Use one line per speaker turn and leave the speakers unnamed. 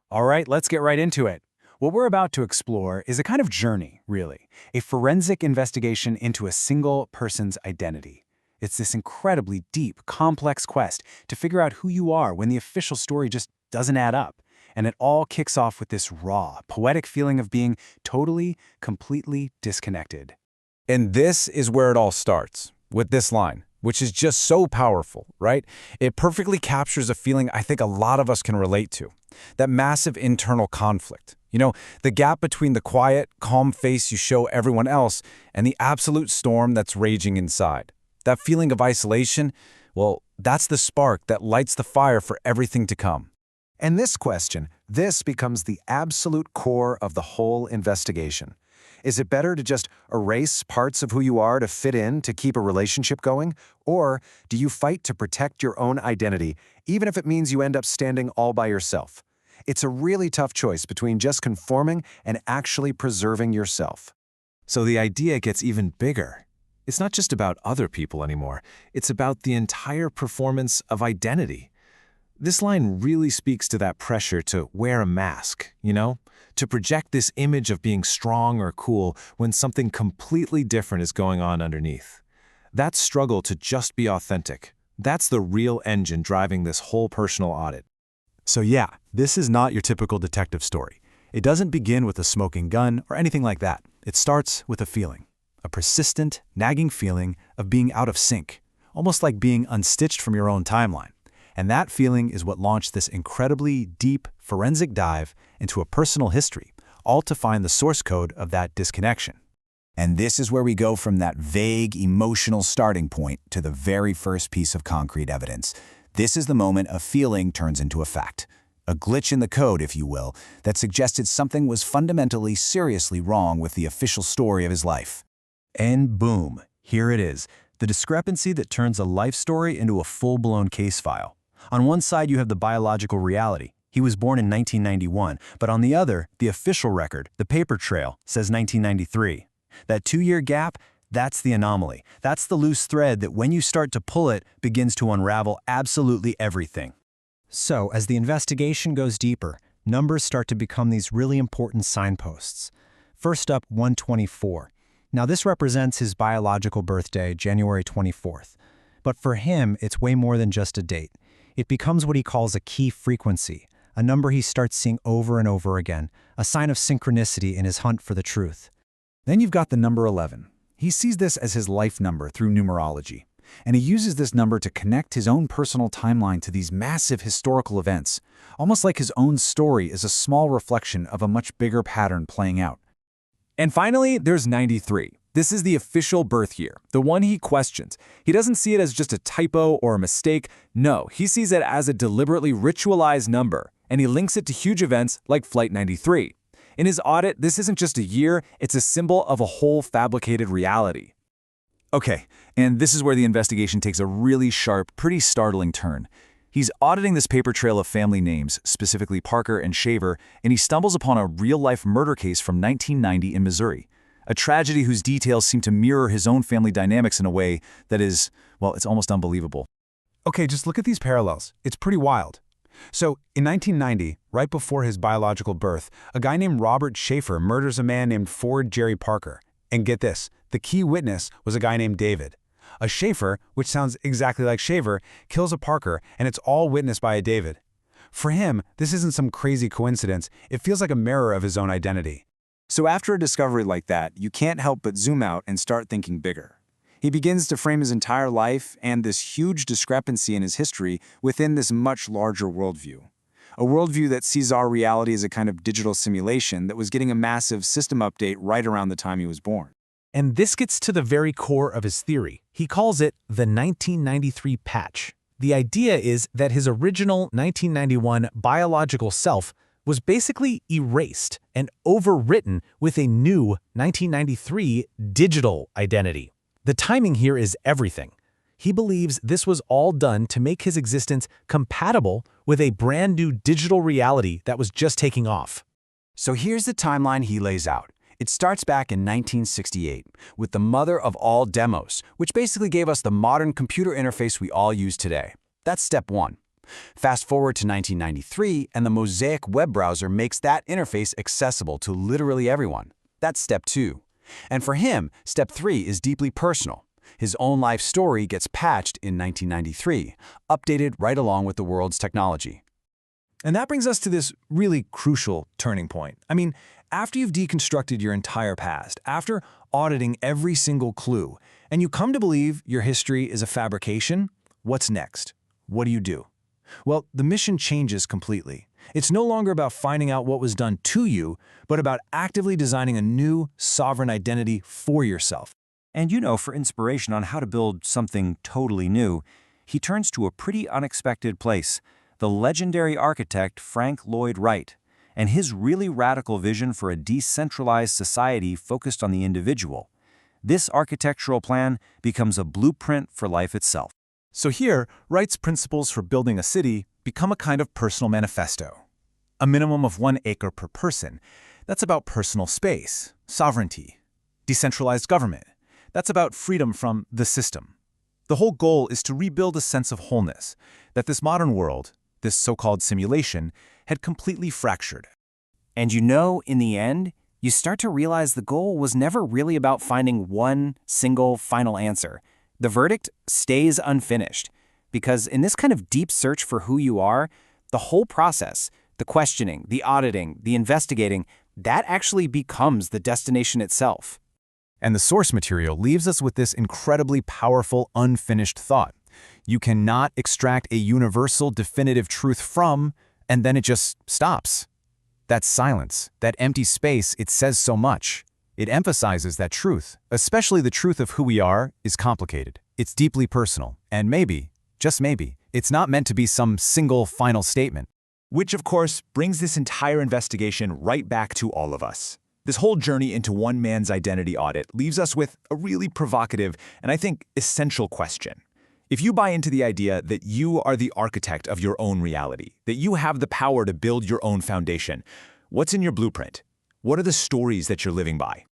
All right, let's get right into it. What we're about to explore is a kind of journey, really, a forensic investigation into a single person's identity. It's this incredibly deep, complex quest to figure out who you are when the official story just doesn't add up. And it all kicks off with this raw, poetic feeling of being totally, completely disconnected.
And this is where it all starts, with this line, which is just so powerful, right? It perfectly captures a feeling I think a lot of us can relate to. That massive internal conflict. The gap between the quiet, calm face you show everyone else and the absolute storm that's raging inside. That feeling of isolation, well, that's the spark that lights the fire for everything to come.
And this becomes the absolute core of the whole investigation. Is it better to just erase parts of who you are to fit in, to keep a relationship going? Or do you fight to protect your own identity, even if it means you end up standing all by yourself? It's a really tough choice between just conforming and actually preserving yourself.
So the idea gets even bigger. It's not just about other people anymore. It's about the entire performance of identity. This line really speaks to that pressure to wear a mask, to project this image of being strong or cool when something completely different is going on underneath. That struggle to just be authentic, that's the real engine driving this whole personal audit.
So yeah, this is not your typical detective story. It doesn't begin with a smoking gun or anything like that. It starts with a feeling, a persistent, nagging feeling of being out of sync, almost like being unstitched from your own timeline. And that feeling is what launched this incredibly deep forensic dive into a personal history, all to find the source code of that disconnection.
And this is where we go from that vague, emotional starting point to the very first piece of concrete evidence. This is the moment a feeling turns into a fact. A glitch in the code, if you will, that suggested something was fundamentally, seriously wrong with the official story of his life.
And boom, here it is, the discrepancy that turns a life story into a full-blown case file. On one side, you have the biological reality. He was born in 1991, but on the other, the official record, the paper trail, says 1993. That 2-year gap, that's the anomaly. That's the loose thread that when you start to pull it, begins to unravel absolutely everything. So, as the investigation goes deeper, numbers start to become these really important signposts. First up, 124. Now this represents his biological birthday, January 24th. But for him, it's way more than just a date. It becomes what he calls a key frequency, a number he starts seeing over and over again, a sign of synchronicity in his hunt for the truth.
Then you've got the number 11. He sees this as his life number through numerology, and he uses this number to connect his own personal timeline to these massive historical events, almost like his own story is a small reflection of a much bigger pattern playing out. And finally, there's 93. This is the official birth year, the one he questions. He doesn't see it as just a typo or a mistake. No, he sees it as a deliberately ritualized number, and he links it to huge events like Flight 93. In his audit, this isn't just a year, it's a symbol of a whole fabricated reality. Okay, and this is where the investigation takes a really sharp, pretty startling turn. He's auditing this paper trail of family names, specifically Parker and Shaver, and he stumbles upon a real-life murder case from 1990 in Missouri. A tragedy whose details seem to mirror his own family dynamics in a way that is, well, it's almost unbelievable.
Okay, just look at these parallels. It's pretty wild. So, in 1990, right before his biological birth, a guy named Robert Schaefer murders a man named Ford Jerry Parker. And get this, the key witness was a guy named David. A Schaefer, which sounds exactly like Shaver, kills a Parker, and it's all witnessed by a David. For him, this isn't some crazy coincidence. It feels like a mirror of his own identity.
So after a discovery like that, you can't help but zoom out and start thinking bigger. He begins to frame his entire life and this huge discrepancy in his history within this much larger worldview. A worldview that sees our reality as a kind of digital simulation that was getting a massive system update right around the time he was born.
And this gets to the very core of his theory. He calls it the 1993 patch. The idea is that his original 1991 biological self was basically erased and overwritten with a new 1993 digital identity. The timing here is everything. He believes this was all done to make his existence compatible with a brand new digital reality that was just taking off.
So here's the timeline he lays out. It starts back in 1968 with the mother of all demos, which basically gave us the modern computer interface we all use today. That's step one.
Fast forward to 1993, and the Mosaic web browser makes that interface accessible to literally everyone. That's step 2. And for him, step 3 is deeply personal. His own life story gets patched in 1993, updated right along with the world's technology.
And that brings us to this really crucial turning point. I mean, after you've deconstructed your entire past, after auditing every single clue, and you come to believe your history is a fabrication, what's next? What do you do? Well, the mission changes completely. It's no longer about finding out what was done to you, but about actively designing a new, sovereign identity for yourself.
And for inspiration on how to build something totally new, he turns to a pretty unexpected place, the legendary architect Frank Lloyd Wright, and his really radical vision for a decentralized society focused on the individual. This architectural plan becomes a blueprint for life itself.
So here, Wright's principles for building a city become a kind of personal manifesto. A minimum of 1 acre per person. That's about personal space, sovereignty. Decentralized government. That's about freedom from the system. The whole goal is to rebuild a sense of wholeness that this modern world, this so-called simulation, had completely fractured.
And in the end, you start to realize the goal was never really about finding one single final answer. The verdict stays unfinished, because in this kind of deep search for who you are, the whole process, the questioning, the auditing, the investigating, that actually becomes the destination itself.
And the source material leaves us with this incredibly powerful, unfinished thought. You cannot extract a universal, definitive truth from, and then it just stops. That silence, that empty space, it says so much. It emphasizes that truth, especially the truth of who we are, is complicated. It's deeply personal, and maybe, just maybe, it's not meant to be some single final statement.
Which, of course, brings this entire investigation right back to all of us. This whole journey into one man's identity audit leaves us with a really provocative and I think essential question. If you buy into the idea that you are the architect of your own reality, that you have the power to build your own foundation, what's in your blueprint? What are the stories that you're living by?